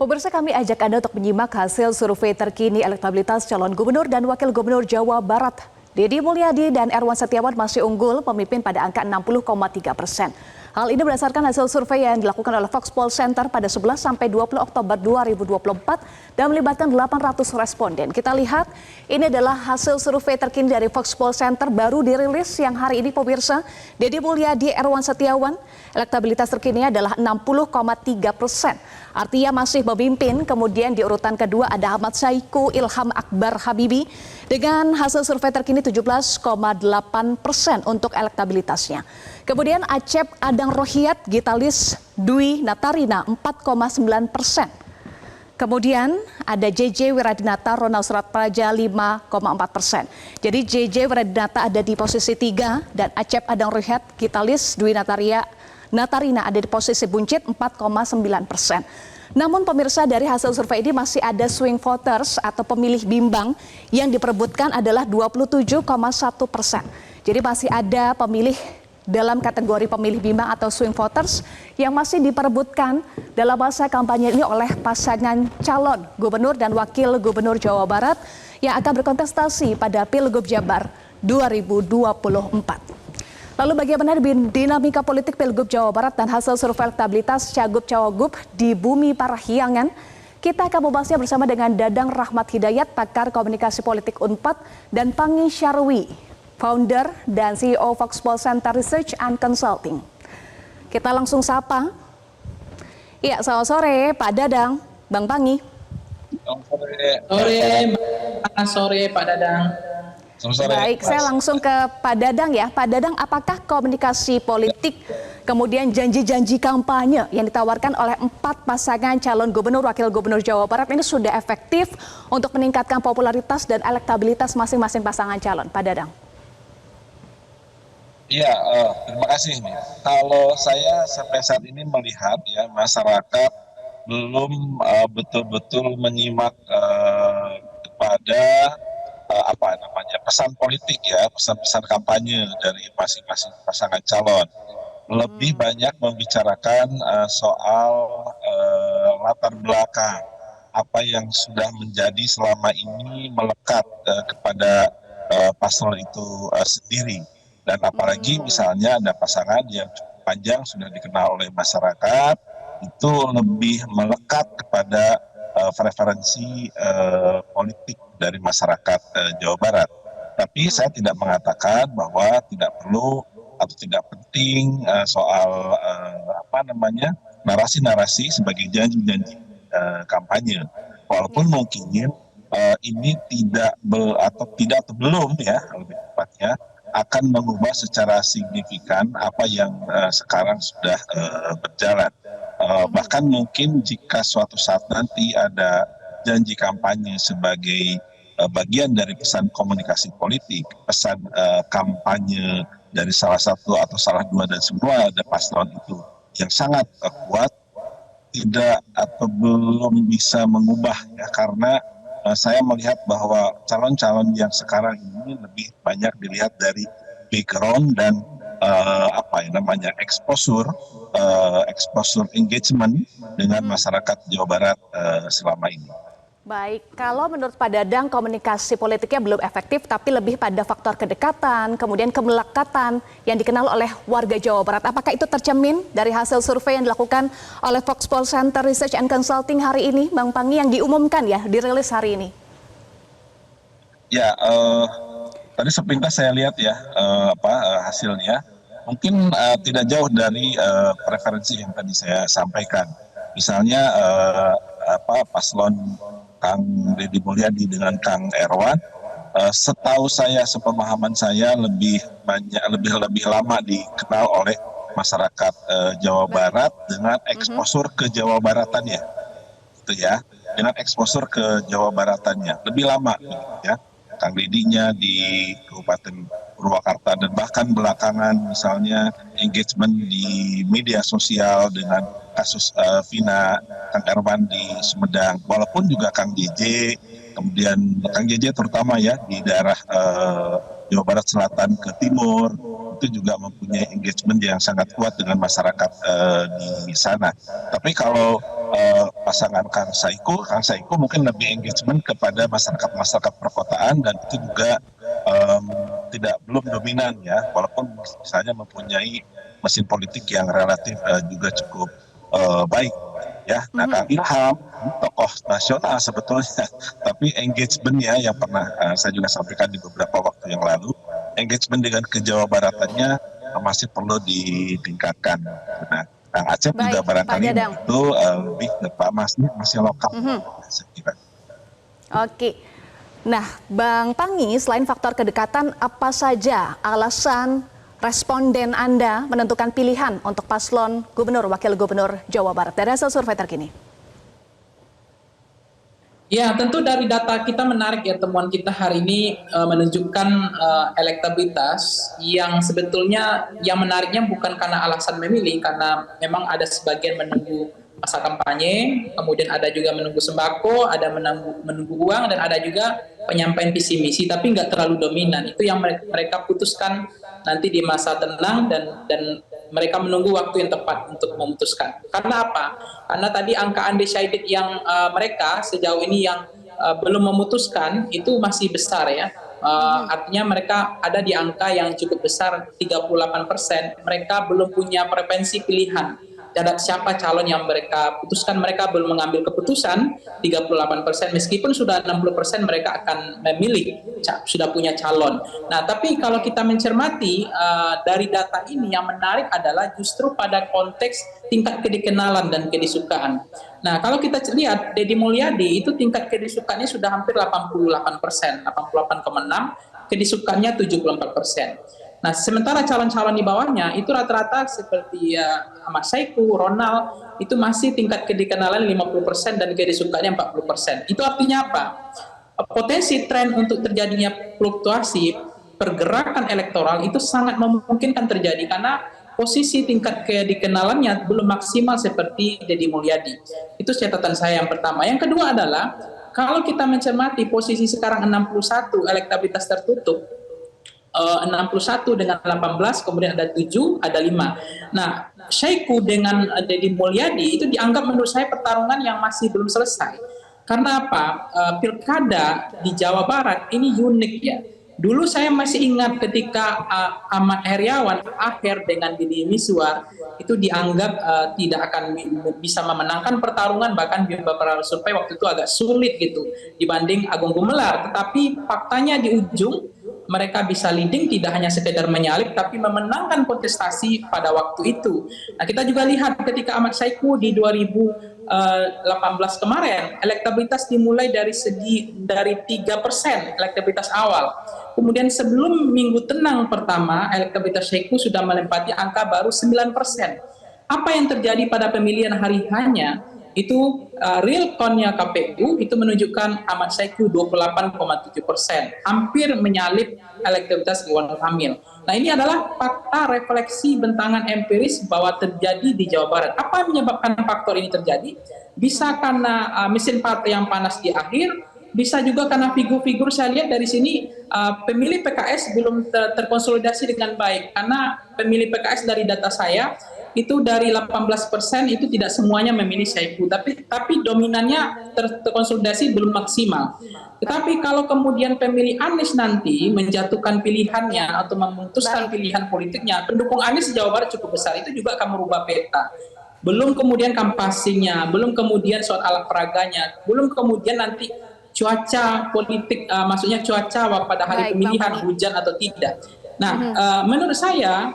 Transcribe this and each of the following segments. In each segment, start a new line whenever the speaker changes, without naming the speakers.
Pemirsa, kami ajak Anda untuk menyimak hasil survei terkini elektabilitas calon gubernur dan wakil gubernur Jawa Barat. Deddy Mulyadi dan Erwan Setiawan masih unggul pemimpin pada angka 60,3%. Hal ini berdasarkan hasil survei yang dilakukan oleh Foxpol Center pada 11 sampai 20 Oktober 2024 dan melibatkan 800 responden. Kita lihat, ini adalah hasil survei terkini dari Foxpol Center baru dirilis yang hari ini, pemirsa. Deddy Mulyadi, Erwan Setiawan, elektabilitas terkini adalah 60,3%. Artinya masih memimpin. Kemudian di urutan kedua ada Ahmad Saiku Ilham Akbar Habibi dengan hasil survei terkini 17,8% untuk elektabilitasnya. Kemudian Acep Adang Rohiat Gitalis Dwi Natarina 4,9%. Kemudian ada JJ Wiradinata Ronald Suratpraja 5,4%. Jadi JJ Wiradinata ada di posisi 3 dan Acep Adang Rohiat Gitalis Dwi Natarina ada di posisi buncit 4,9%. Namun pemirsa, dari hasil survei ini masih ada swing voters atau pemilih bimbang yang diperebutkan adalah 27,1%. Jadi masih ada pemilih dalam kategori pemilih bimbang atau swing voters yang masih diperebutkan dalam masa kampanye ini oleh pasangan calon gubernur dan wakil gubernur Jawa Barat yang akan berkontestasi pada Pilgub Jabar 2024. Lalu bagaimana dinamika politik Pilgub Jawa Barat dan hasil survei elektabilitas Cagup-Cawagup di Bumi Parahyangan? Kita akan membahasnya bersama dengan Dadang Rahmat Hidayat, pakar komunikasi politik Unpad, dan Pangi Syarwi, founder dan CEO Foxpol Center Research and Consulting. Kita langsung sapa. Iya, selamat sore Pak Dadang, Bang Pangi.
Sore Pak Dadang.
Baik, saya langsung ke Pak Dadang ya. Pak Dadang, apakah komunikasi politik, kemudian janji-janji kampanye yang ditawarkan oleh 4 pasangan calon gubernur wakil gubernur Jawa Barat ini sudah efektif untuk meningkatkan popularitas dan elektabilitas masing-masing pasangan calon? Pak Dadang.
Iya, terima kasih. Kalau saya sampai saat ini melihat ya, masyarakat belum betul-betul menyimak kepada pesan politik ya, pesan-pesan kampanye dari masing-masing pasangan calon. Lebih banyak membicarakan soal latar belakang apa yang sudah menjadi selama ini melekat kepada paslon itu sendiri. Dan apalagi misalnya ada pasangan yang cukup panjang sudah dikenal oleh masyarakat, itu lebih melekat kepada preferensi politik dari masyarakat Jawa Barat. Tapi saya tidak mengatakan bahwa tidak perlu atau tidak penting soal narasi-narasi sebagai janji-janji kampanye. Walaupun mungkin ini belum ya, lebih tepatnya akan mengubah secara signifikan apa yang sekarang sudah berjalan. Bahkan mungkin jika suatu saat nanti ada janji kampanye sebagai bagian dari pesan komunikasi politik, pesan kampanye dari salah satu atau salah dua dan semua ada paslon itu yang sangat kuat, tidak atau belum bisa mengubah ya, karena saya melihat bahwa calon-calon yang sekarang ini lebih banyak dilihat dari background dan exposure engagement dengan masyarakat Jawa Barat selama ini.
Baik, kalau menurut Pak Dadang komunikasi politiknya belum efektif tapi lebih pada faktor kedekatan, kemudian kemelekatan yang dikenal oleh warga Jawa Barat. Apakah itu tercermin dari hasil survei yang dilakukan oleh Foxpol Center Research and Consulting hari ini, Bang Pangi, yang diumumkan ya, dirilis hari ini?
Ya, tadi sepintas saya lihat ya hasilnya. Mungkin tidak jauh dari preferensi yang tadi saya sampaikan. Misalnya paslon Kang Deddy Mulyadi dengan Kang Erwan, setahu saya, sepemahaman saya lebih lama dikenal oleh masyarakat Jawa Barat dengan eksposur ke Jawa Baratannya, gitu ya, dengan eksposur ke Jawa Baratannya lebih lama, ya. Kang Deddy-nya di Kabupaten Purwakarta dan bahkan belakangan misalnya engagement di media sosial dengan kasus Vina, Kang Erwan di Sumedang, walaupun juga Kang JJ, kemudian Kang JJ terutama ya di daerah Jawa Barat Selatan ke Timur, itu juga mempunyai engagement yang sangat kuat dengan masyarakat di sana. Tapi kalau pasangan Kang Saiku mungkin lebih engagement kepada masyarakat perkotaan, dan itu juga belum dominan ya, walaupun misalnya mempunyai mesin politik yang relatif juga cukup baik ya. Nah, Kang Ilham tokoh nasional sebetulnya, tapi engagementnya yang pernah saya juga sampaikan di beberapa waktu yang lalu, engagement dengan Jawa Baratannya masih perlu ditingkatkan. Nah, Kang Acep juga barangkali itu lebih ke masih lokal, saya kira.
Oke. Nah, Bang Panggi, selain faktor kedekatan, apa saja alasan responden Anda menentukan pilihan untuk paslon gubernur, wakil gubernur Jawa Barat dari hasil survei terkini?
Ya, tentu dari data kita menarik ya, temuan kita hari ini menunjukkan elektabilitas yang sebetulnya yang menariknya bukan karena alasan memilih, karena memang ada sebagian menunggu masa kampanye, kemudian ada juga menunggu sembako, ada menunggu uang, dan ada juga penyampaian visi misi, tapi nggak terlalu dominan. Itu yang mereka putuskan nanti di masa tenang, dan mereka menunggu waktu yang tepat untuk memutuskan. Karena apa? Karena tadi angka undecided yang mereka sejauh ini yang belum memutuskan itu masih besar ya. Artinya mereka ada di angka yang cukup besar, 38%. Mereka belum punya preferensi pilihan terhadap siapa calon yang mereka putuskan. Mereka belum mengambil keputusan, 38%, meskipun sudah 60% mereka akan memilih, sudah punya calon. Nah, tapi kalau kita mencermati dari data ini, yang menarik adalah justru pada konteks tingkat kedikenalan dan kedisukaan. Nah, kalau kita lihat Deddy Mulyadi itu tingkat kedisukaannya sudah hampir 88%, 88,6, kedisukaannya 74%. Nah, sementara calon-calon di bawahnya itu rata-rata seperti Ahmad Saiku, Ronald, itu masih tingkat kedikenalan 50% dan kedisukaannya 40%. Itu artinya apa? Potensi tren untuk terjadinya fluktuasi pergerakan elektoral itu sangat memungkinkan terjadi karena posisi tingkat kedikenalannya belum maksimal seperti Deddy Mulyadi. Itu catatan saya yang pertama. Yang kedua adalah kalau kita mencermati posisi sekarang 61 elektabilitas tertutup, 61 dengan 18, kemudian ada 7, ada 5. Nah, Saiku dengan Deddy Mulyadi itu dianggap menurut saya pertarungan yang masih belum selesai. Karena apa? Pilkada di Jawa Barat ini unik ya. Dulu saya masih ingat ketika Ahmad Heriawan akhir dengan Deddy Mizwar itu dianggap tidak akan bisa memenangkan pertarungan, bahkan di beberapa survei waktu itu agak sulit gitu dibanding Agung Gumelar. Tetapi faktanya di ujung mereka bisa leading, tidak hanya sekedar menyalip tapi memenangkan kontestasi pada waktu itu. Nah, kita juga lihat ketika Ahmad Saiku di 2018 kemarin, elektabilitas dimulai dari 3% elektabilitas awal. Kemudian sebelum minggu tenang pertama, elektabilitas Saiku sudah melewati angka baru 9%. Apa yang terjadi pada pemilihan hari hanya itu real count-nya KPU itu menunjukkan Ahmad Saiku 28,7%, hampir menyalip elektabilitas Ridwan Kamil. Nah, ini adalah fakta refleksi bentangan empiris bahwa terjadi di Jawa Barat. Apa yang menyebabkan faktor ini terjadi? Bisa karena mesin partai yang panas di akhir, bisa juga karena figur-figur, saya lihat dari sini pemilih PKS belum terkonsolidasi dengan baik, karena pemilih PKS dari data saya itu dari 18% itu tidak semuanya memilih Saiku, tapi dominannya terkonsolidasi belum maksimal. Tetapi kalau kemudian pemilih Anies nanti menjatuhkan pilihannya atau memutuskan pilihan politiknya, pendukung Anies di Jawa Barat cukup besar, itu juga akan merubah peta. Belum kemudian kampasinya, belum kemudian soal alat peraganya, belum kemudian nanti cuaca politik, maksudnya cuaca pada hari pemilihan, hujan atau tidak. Nah, menurut saya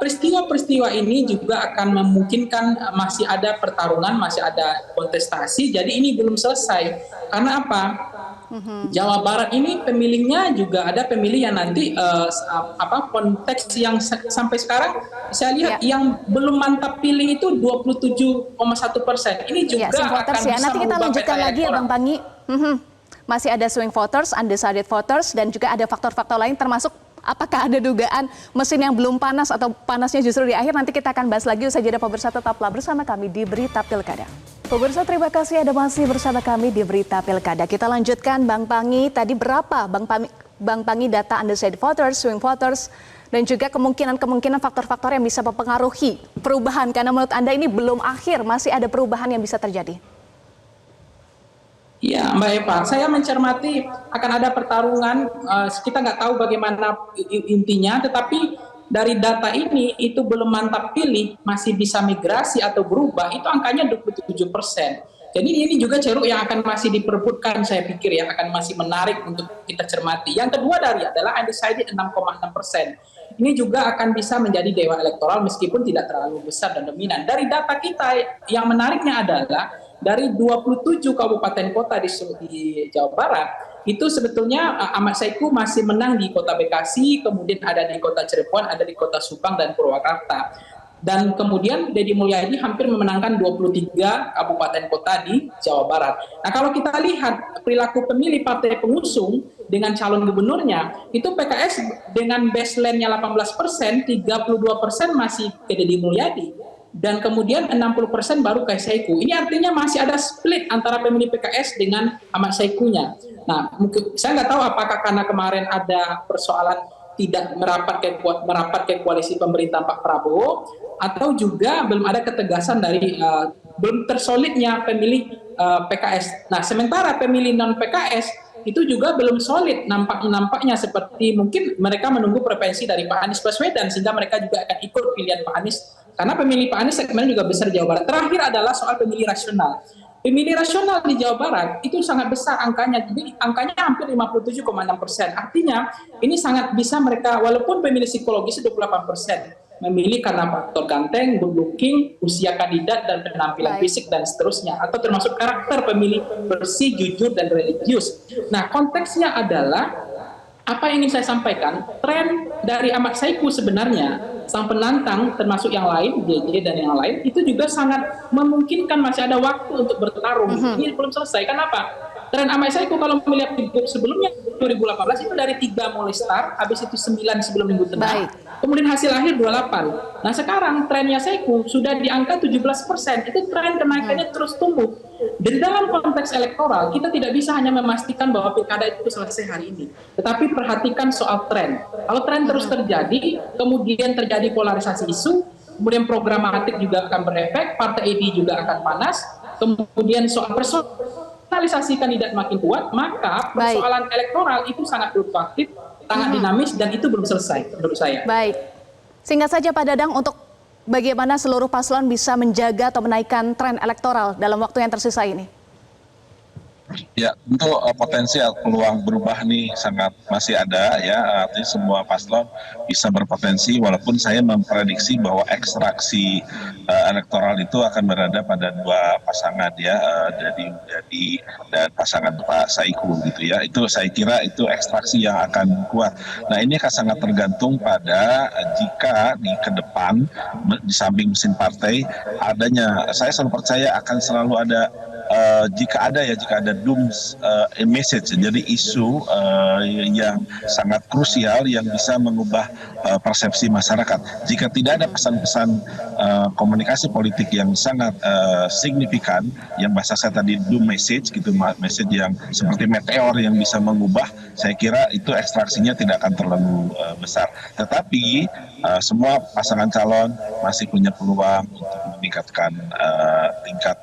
peristiwa-peristiwa ini juga akan memungkinkan masih ada pertarungan, masih ada kontestasi. Jadi ini belum selesai. Karena apa? Jawa Barat ini pemilihnya juga ada pemilih yang nanti konteks yang sampai sekarang saya lihat yang belum mantap pilih itu 27,1%. Ini juga akan bisa
nanti kita lanjutkan lagi ya Bang Panggi. Masih ada swing voters, undecided voters, dan juga ada faktor-faktor lain termasuk apakah ada dugaan mesin yang belum panas atau panasnya justru di akhir. Nanti kita akan bahas lagi usai jeda. Pemirsa, tetaplah bersama kami di Berita Pilkada. Pemirsa, terima kasih Anda masih bersama kami di Berita Pilkada. Kita lanjutkan Bang Panggi. Tadi berapa Bang Panggi data undecided voters, swing voters, dan juga kemungkinan faktor-faktor yang bisa mempengaruhi perubahan, karena menurut Anda ini belum akhir, masih ada perubahan yang bisa terjadi.
Ya, Mbak Eva, saya mencermati akan ada pertarungan, kita nggak tahu bagaimana intinya, tetapi dari data ini itu belum mantap pilih, masih bisa migrasi atau berubah, itu angkanya 27%. Jadi ini juga ceruk yang akan masih diperebutkan, saya pikir ya, akan masih menarik untuk kita cermati. Yang kedua adalah undecided 6,6%. Ini juga akan bisa menjadi dewa elektoral meskipun tidak terlalu besar dan dominan. Dari data kita yang menariknya adalah dari 27 kabupaten kota di Jawa Barat, itu sebetulnya Ahmad Saiku masih menang di kota Bekasi, kemudian ada di kota Cirebon, ada di kota Subang dan Purwakarta. Dan kemudian Deddy Mulyadi hampir memenangkan 23 kabupaten kota di Jawa Barat. Nah, kalau kita lihat perilaku pemilih partai pengusung dengan calon gubernurnya, itu PKS dengan baseline-nya 18%, 32% masih ke Deddy Mulyadi. Dan kemudian 60% baru ke Saiku. Ini artinya masih ada split antara pemilih PKS dengan Ahmad Saikunya. Nah, mungkin saya nggak tahu apakah karena kemarin ada persoalan tidak merapat ke koalisi pemerintah Pak Prabowo, atau juga belum ada ketegasan dari belum tersolidnya pemilih PKS. Nah, sementara pemilih non PKS itu juga belum solid, nampaknya seperti mungkin mereka menunggu preferensi dari Pak Anies Baswedan sehingga mereka juga akan ikut pilihan Pak Anies, karena pemilih Pak Anies segmen juga besar di Jawa Barat. Terakhir adalah soal pemilih rasional. Pemilih rasional di Jawa Barat itu sangat besar angkanya, jadi angkanya hampir 57,6%. Artinya ini sangat bisa mereka, walaupun pemilih psikologis 28%, memilih karena faktor ganteng, good looking, usia kandidat, dan penampilan fisik, dan seterusnya. Atau termasuk karakter pemilih bersih, jujur, dan religius. Nah, konteksnya adalah, apa yang ingin saya sampaikan, tren dari Ahmad Saiku sebenarnya, sang penantang termasuk yang lain, JJ dan yang lain, itu juga sangat memungkinkan masih ada waktu untuk bertarung. Ini belum selesai. Kenapa? Tren Ahmad Saiku kalau melihat sebelumnya 2018 itu dari 3 mulai start, habis itu 9 sebelum minggu tenang, kemudian hasil akhir 28. Nah, sekarang trennya Saiku sudah di angka 17%. Itu tren kenaikannya terus tumbuh. Dari dalam konteks elektoral, kita tidak bisa hanya memastikan bahwa pilkada itu selesai hari ini, tetapi perhatikan soal tren. Kalau tren terus terjadi, kemudian terjadi polarisasi isu, kemudian programatik juga akan berefek, partai ID juga akan panas, kemudian soal personalisasi kandidat makin kuat, maka persoalan elektoral itu sangat fluktuatif, sangat dinamis, dan itu belum selesai menurut saya.
Baik, singkat saja Pak Dadang, untuk bagaimana seluruh paslon bisa menjaga atau menaikkan tren elektoral dalam waktu yang tersisa ini?
Ya, untuk potensi peluang berubah nih sangat masih ada ya, artinya semua paslon bisa berpotensi, walaupun saya memprediksi bahwa ekstraksi elektoral itu akan berada pada dua pasangan ya, Dedi dan pasangan Pak Saiku gitu ya. Itu saya kira itu ekstraksi yang akan kuat. Nah, ini akan sangat tergantung pada jika di ke depan di samping mesin partai adanya, saya selalu percaya akan selalu ada jika ada doom message, jadi isu yang sangat krusial yang bisa mengubah persepsi masyarakat. Jika tidak ada pesan-pesan komunikasi politik yang sangat signifikan, yang bahasa saya tadi doom message gitu, message yang seperti meteor yang bisa mengubah, saya kira itu ekstraksinya tidak akan terlalu besar. Tetapi semua pasangan calon masih punya peluang untuk meningkatkan tingkat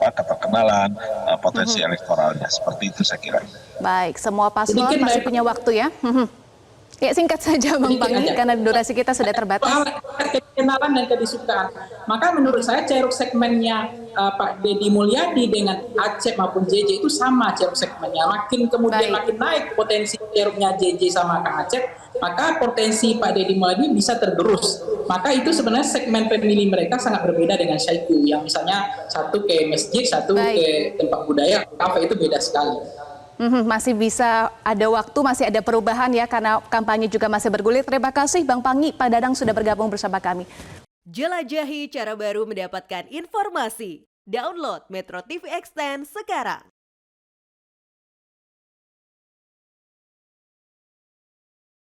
keterkenalan, potensi elektoralnya. Seperti itu saya kira.
Baik, semua paslon masih punya waktu ya. Ya, singkat saja Bang Panggi, karena durasi kita sudah terbatas.
Kenalan dan kedisukaan. Maka menurut saya ceruk segmennya Pak Deddy Mulyadi dengan Acep maupun JJ itu sama ceruk segmennya. Makin kemudian makin naik potensi ceruknya JJ sama Kang Acep, maka potensi Pak Deddy Mulyadi bisa tergerus. Maka itu sebenarnya segmen pemilih mereka sangat berbeda dengan Saiku, yang misalnya satu ke masjid, satu ke tempat budaya, kafe, itu beda sekali.
Masih bisa ada waktu, masih ada perubahan ya, karena kampanye juga masih bergulir. Terima kasih Bang Panggi, Pak Dadang sudah bergabung bersama kami.
Jelajahi cara baru mendapatkan informasi. Download Metro TV Extend sekarang.